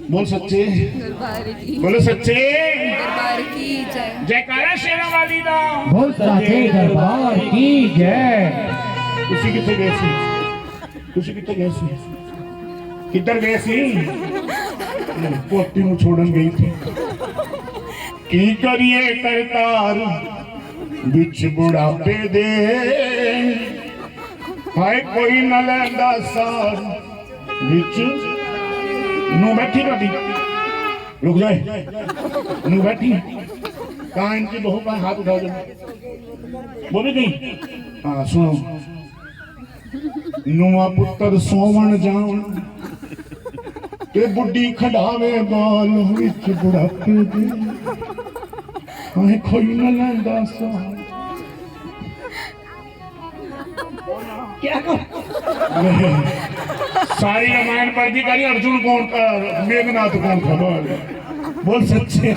बोल सच्चे, दरबार की बोलो सच्चे दरबार की जय। जयकारा शेरा वाली दा। बोल सच्चे दरबार की जय। तुसी किथे गए सी? तुसी किथे गए सी? किधर गए सी? पोती नूं छोड़न गई थी। की करिए करतार बिच बुढ़ापे दे, हाय कोई न लैंदा सार बिच नू बैठी कभी रुक जाए नू बैठी कहाँ इनकी बहू का हाथ उठा दो वो भी नहीं। हाँ सुनो, नुआ पुत्र सोवन जावन ते बुढ़ी खड़ावे बाल विच बुढ़ापे दे, हाय कोई न लैंदा सार। क्या सारी रामायण पढ़ दी करी, अर्जुन कौन का मेघनाथ कौन खबर। बोल सच्चे